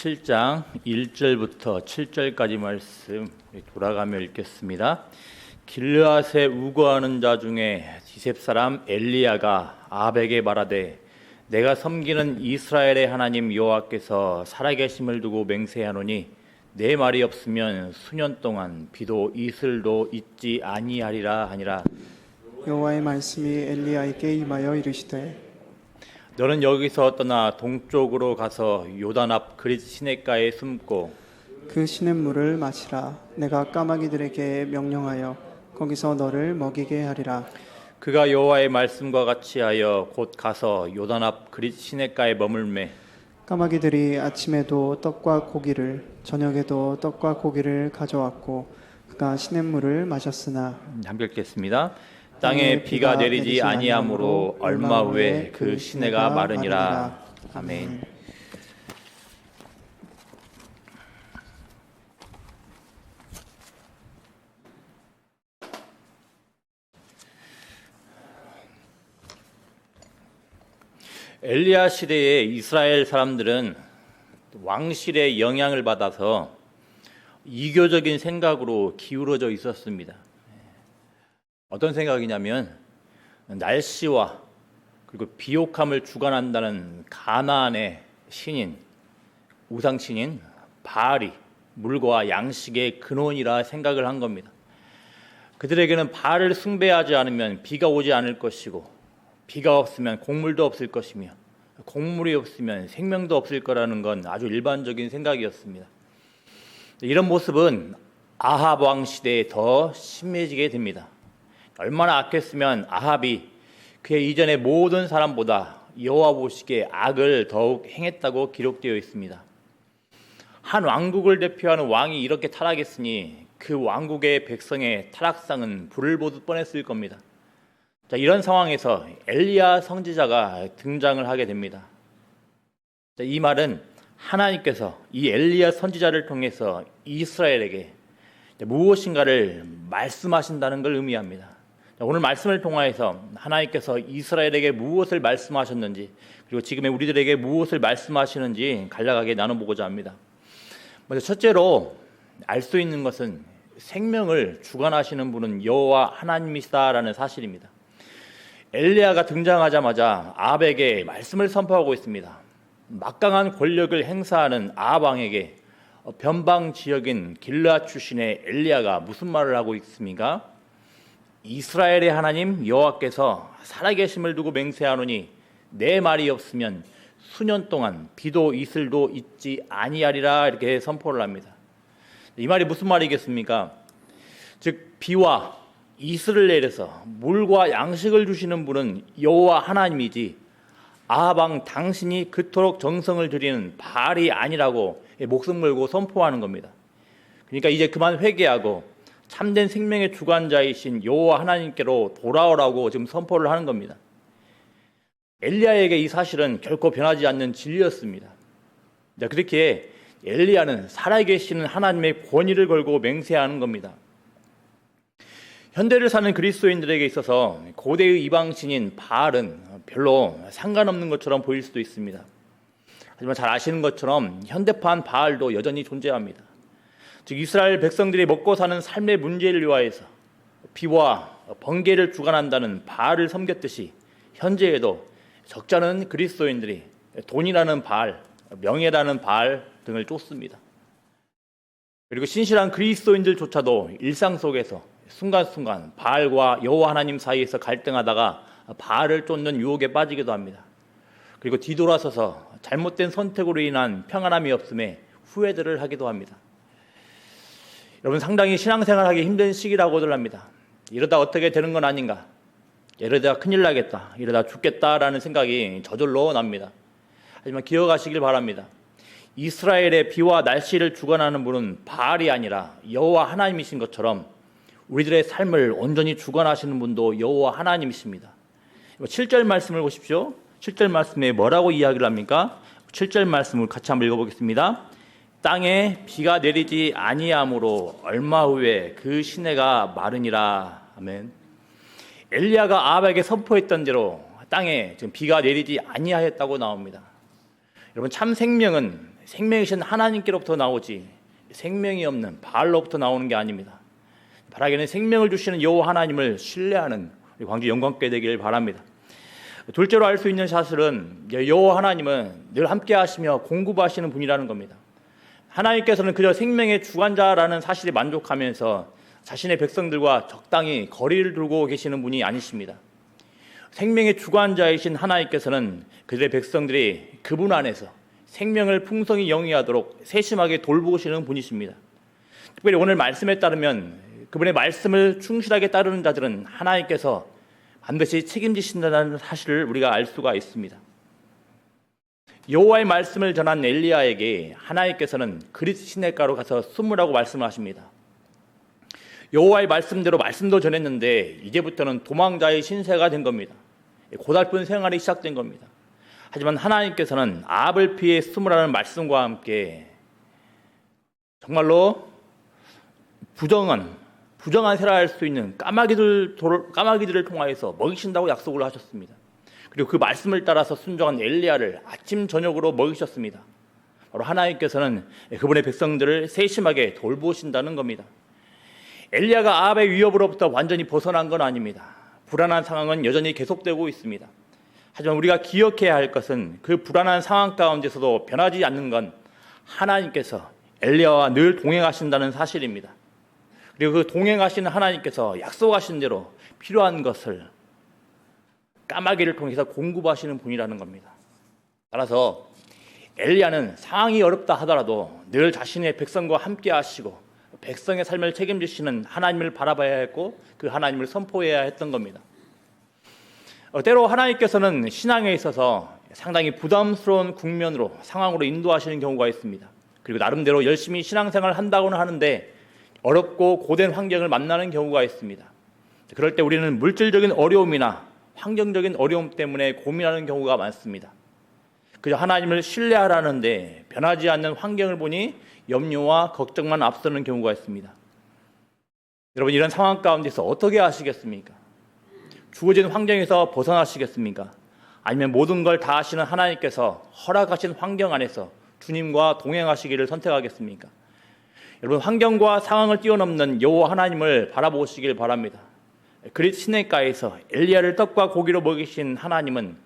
7장 1절부터 7절까지 말씀 돌아가며 읽겠습니다. 길르앗에 우거하는 자 중에 디셉 사람 엘리야가 아합에게 말하되 내가 섬기는 이스라엘의 하나님 여호와께서 살아계심을 두고 맹세하노니 내 말이 없으면 수년 동안 비도 이슬도 있지 아니하리라 하니라. 여호와의 말씀이 엘리야에게 임하여 이르시되 너는 여기서 떠나 동쪽으로 가서 요단 앞 그릿 시냇가에 숨고 그 시냇물을 마시라. 내가 까마귀들에게 명령하여 거기서 너를 먹이게 하리라. 그가 여호와의 말씀과 같이 하여 곧 가서 요단 앞 그릿 시냇가에 머물매 까마귀들이 아침에도 떡과 고기를 저녁에도 떡과 고기를 가져왔고 그가 시냇물을 마셨으나 함께 읽겠습니다. 땅에 비가 내리지 아니하므로 얼마 후에 그 시내가 마르니라. 아멘. 엘리야 시대의 이스라엘 사람들은 왕실의 영향을 받아서 이교적인 생각으로 기울어져 있었습니다. 어떤 생각이냐면 날씨와 그리고 비옥함을 주관한다는 가나안의 신인, 우상신인 바알이 물과 양식의 근원이라 생각을 한 겁니다. 그들에게는 바알을 숭배하지 않으면 비가 오지 않을 것이고 비가 없으면 곡물도 없을 것이며 곡물이 없으면 생명도 없을 거라는 건 아주 일반적인 생각이었습니다. 이런 모습은 아합 왕 시대에 더 심해지게 됩니다. 얼마나 악했으면 아합이 그의 이전의 모든 사람보다 여호와 보시기에 악을 더욱 행했다고 기록되어 있습니다. 한 왕국을 대표하는 왕이 이렇게 타락했으니 그 왕국의 백성의 타락상은 불을 보듯 뻔했을 겁니다. 자, 이런 상황에서 엘리야 선지자가 등장을 하게 됩니다. 자, 이 말은 하나님께서 이 엘리야 선지자를 통해서 이스라엘에게 무엇인가를 말씀하신다는 걸 의미합니다. 오늘 말씀을 통하여서 하나님께서 이스라엘에게 무엇을 말씀하셨는지 그리고 지금의 우리들에게 무엇을 말씀하시는지 간략하게 나눠보고자 합니다. 먼저 첫째로 알 수 있는 것은 생명을 주관하시는 분은 여호와 하나님이시다라는 사실입니다. 엘리야가 등장하자마자 아합에게 말씀을 선포하고 있습니다. 막강한 권력을 행사하는 아합 왕에게 변방 지역인 길르앗 출신의 엘리야가 무슨 말을 하고 있습니까? 이스라엘의 하나님 여호와께서 살아계심을 두고 맹세하노니 내 말이 없으면 수년 동안 비도 이슬도 있지 아니하리라 이렇게 선포를 합니다. 이 말이 무슨 말이겠습니까? 즉 비와 이슬을 내려서 물과 양식을 주시는 분은 여호와 하나님이지 아합 왕 당신이 그토록 정성을 들이는 바알이 아니라고 목숨 걸고 선포하는 겁니다. 그러니까 이제 그만 회개하고 참된 생명의 주관자이신 여호와 하나님께로 돌아오라고 지금 선포를 하는 겁니다. 엘리야에게 이 사실은 결코 변하지 않는 진리였습니다. 그렇게 엘리야는 살아계시는 하나님의 권위를 걸고 맹세하는 겁니다. 현대를 사는 그리스도인들에게 있어서 고대의 이방신인 바알은 별로 상관없는 것처럼 보일 수도 있습니다. 하지만 잘 아시는 것처럼 현대판 바알도 여전히 존재합니다. 즉 이스라엘 백성들이 먹고 사는 삶의 문제를 위하여서 비와 번개를 주관한다는 바알을 섬겼듯이 현재에도 적잖은 그리스도인들이 돈이라는 바알, 명예라는 바알 등을 쫓습니다. 그리고 신실한 그리스도인들조차도 일상 속에서 순간순간 바알과 여호와 하나님 사이에서 갈등하다가 바알을 쫓는 유혹에 빠지기도 합니다. 그리고 뒤돌아서서 잘못된 선택으로 인한 평안함이 없음에 후회들을 하기도 합니다. 여러분 상당히 신앙생활하기 힘든 시기라고들 합니다. 이러다 어떻게 되는 건 아닌가? 이러다 큰일 나겠다. 이러다 죽겠다라는 생각이 저절로 납니다. 하지만 기억하시길 바랍니다. 이스라엘의 비와 날씨를 주관하는 분은 바알이 아니라 여호와 하나님이신 것처럼 우리들의 삶을 온전히 주관하시는 분도 여호와 하나님이십니다. 7절 말씀을 보십시오. 7절 말씀에 뭐라고 이야기를 합니까? 7절 말씀을 같이 한번 읽어보겠습니다. 땅에 비가 내리지 아니하므로 얼마 후에 그 시내가 마르니라. 아멘. 엘리야가 아합에게 선포했던 대로 땅에 지금 비가 내리지 아니하였다고 나옵니다. 여러분 참 생명은 생명이신 하나님께로부터 나오지 생명이 없는 바알로부터 나오는 게 아닙니다. 바라기는 생명을 주시는 여호와 하나님을 신뢰하는 우리 광주 영광교회 되기를 바랍니다. 둘째로 알 수 있는 사실은 여호와 하나님은 늘 함께 하시며 공급하시는 분이라는 겁니다. 하나님께서는 그저 생명의 주관자라는 사실에 만족하면서 자신의 백성들과 적당히 거리를 두고 계시는 분이 아니십니다. 생명의 주관자이신 하나님께서는 그들의 백성들이 그분 안에서 생명을 풍성히 영위하도록 세심하게 돌보시는 분이십니다. 특별히 오늘 말씀에 따르면 그분의 말씀을 충실하게 따르는 자들은 하나님께서 반드시 책임지신다는 사실을 우리가 알 수가 있습니다. 여호와의 말씀을 전한 엘리야에게 하나님께서는 그릿 시냇가로 가서 숨으라고 말씀하십니다. 여호와의 말씀대로 말씀도 전했는데 이제부터는 도망자의 신세가 된 겁니다. 고달픈 생활이 시작된 겁니다. 하지만 하나님께서는 아합을 피해 숨으라는 말씀과 함께 정말로 부정한 생활할 수 있는 까마귀들을 통하여서 먹이신다고 약속을 하셨습니다. 그리고 그 말씀을 따라서 순종한 엘리야를 아침 저녁으로 먹이셨습니다. 바로 하나님께서는 그분의 백성들을 세심하게 돌보신다는 겁니다. 엘리야가 아합의 위협으로부터 완전히 벗어난 건 아닙니다. 불안한 상황은 여전히 계속되고 있습니다. 하지만 우리가 기억해야 할 것은 그 불안한 상황 가운데서도 변하지 않는 건 하나님께서 엘리야와 늘 동행하신다는 사실입니다. 그리고 그 동행하시는 하나님께서 약속하신 대로 필요한 것을 까마귀를 통해서 공급하시는 분이라는 겁니다. 따라서 엘리야는 상황이 어렵다 하더라도 늘 자신의 백성과 함께 하시고 백성의 삶을 책임지시는 하나님을 바라봐야 했고 그 하나님을 선포해야 했던 겁니다. 때로 하나님께서는 신앙에 있어서 상당히 부담스러운 국면으로 상황으로 인도하시는 경우가 있습니다. 그리고 나름대로 열심히 신앙생활을 한다고는 하는데 어렵고 고된 환경을 만나는 경우가 있습니다. 그럴 때 우리는 물질적인 어려움이나 환경적인 어려움 때문에 고민하는 경우가 많습니다. 그저 하나님을 신뢰하라는데 변하지 않는 환경을 보니 염려와 걱정만 앞서는 경우가 있습니다. 여러분, 이런 상황 가운데서 어떻게 하시겠습니까? 주어진 환경에서 벗어나시겠습니까? 아니면 모든 걸 다 하시는 하나님께서 허락하신 환경 안에서 주님과 동행하시기를 선택하겠습니까? 여러분, 환경과 상황을 뛰어넘는 여호와 하나님을 바라보시길 바랍니다. 그릿 시냇가에서 엘리야를 떡과 고기로 먹이신 하나님은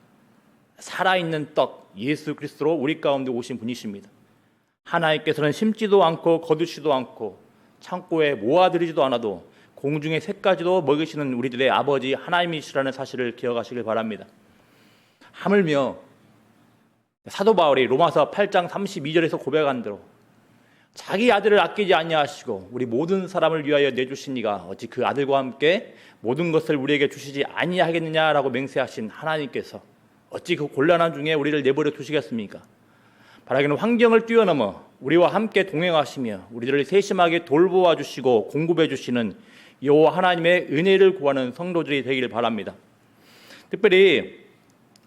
살아있는 떡 예수 그리스도로 우리 가운데 오신 분이십니다. 하나님께서는 심지도 않고 거두지도 않고 창고에 모아들이지도 않아도 공중의 새까지도 먹이시는 우리들의 아버지 하나님이시라는 사실을 기억하시길 바랍니다. 하물며 사도 바울이 로마서 8장 32절에서 고백한 대로 자기 아들을 아끼지 아니하시고 우리 모든 사람을 위하여 내주신 이가 어찌 그 아들과 함께 모든 것을 우리에게 주시지 아니하겠느냐라고 맹세하신 하나님께서 어찌 그 곤란한 중에 우리를 내버려 두시겠습니까? 바라기는 환경을 뛰어넘어 우리와 함께 동행하시며 우리들을 세심하게 돌보아 주시고 공급해 주시는 여호와 하나님의 은혜를 구하는 성도들이 되기를 바랍니다. 특별히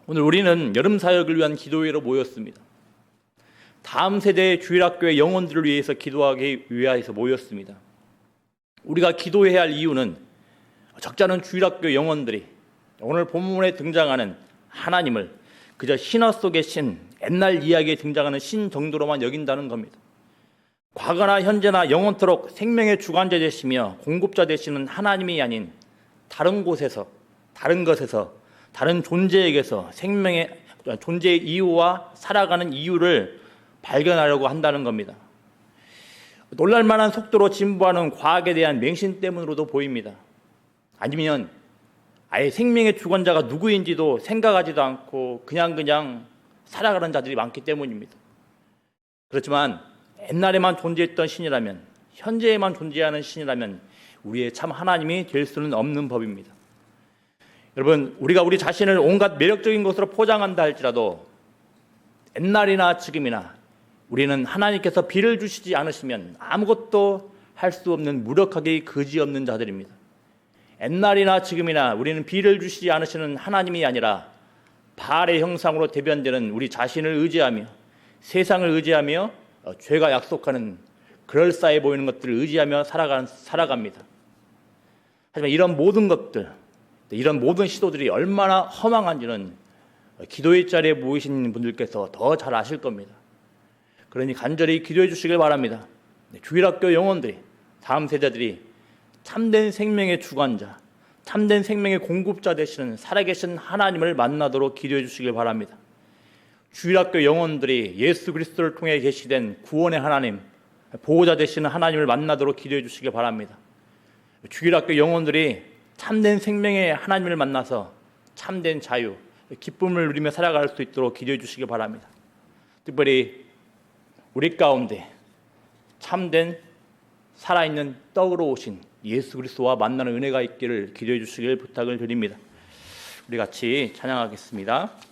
오늘 우리는 여름 사역을 위한 기도회로 모였습니다. 다음 세대의 주일학교의 영혼들을 위해서 기도하기 위해서 모였습니다. 우리가 기도해야 할 이유는 적지 않은 주일학교 영혼들이 오늘 본문에 등장하는 하나님을 그저 신화 속의 신, 옛날 이야기에 등장하는 신 정도로만 여긴다는 겁니다. 과거나 현재나 영원토록 생명의 주관자 되시며 공급자 되시는 하나님이 아닌 다른 곳에서, 다른 것에서, 다른 존재에게서 생명의 존재의 이유와 살아가는 이유를 발견하려고 한다는 겁니다. 놀랄만한 속도로 진보하는 과학에 대한 맹신 때문으로도 보입니다. 아니면 아예 생명의 주관자가 누구인지도 생각하지도 않고 그냥 살아가는 자들이 많기 때문입니다. 그렇지만 옛날에만 존재했던 신이라면, 현재에만 존재하는 신이라면 우리의 참 하나님이 될 수는 없는 법입니다. 여러분, 우리가 우리 자신을 온갖 매력적인 것으로 포장한다 할지라도 옛날이나 지금이나 우리는 하나님께서 비를 주시지 않으시면 아무것도 할 수 없는 무력하기 그지없는 자들입니다. 옛날이나 지금이나 우리는 비를 주시지 않으시는 하나님이 아니라 바알의 형상으로 대변되는 우리 자신을 의지하며 세상을 의지하며 죄가 약속하는 그럴싸해 보이는 것들을 의지하며 살아갑니다. 하지만 이런 모든 것들, 이런 모든 시도들이 얼마나 허망한지는 기도의 자리에 모이신 분들께서 더 잘 아실 겁니다. 그러니 간절히 기도해 주시길 바랍니다. 주일학교 영혼들이, 다음 세대들이 참된 생명의 주관자, 참된 생명의 공급자 되시는 살아계신 하나님을 만나도록 기도해 주시길 바랍니다. 주일학교 영혼들이 예수 그리스도를 통해 계시된 구원의 하나님, 보호자 되시는 하나님을 만나도록 기도해 주시길 바랍니다. 주일학교 영혼들이 참된 생명의 하나님을 만나서 참된 자유, 기쁨을 누리며 살아갈 수 있도록 기도해 주시길 바랍니다. 특별히 우리 가운데 참된 살아있는 떡으로 오신 예수 그리스도와 만나는 은혜가 있기를 기도해 주시길 부탁을 드립니다. 우리 같이 찬양하겠습니다.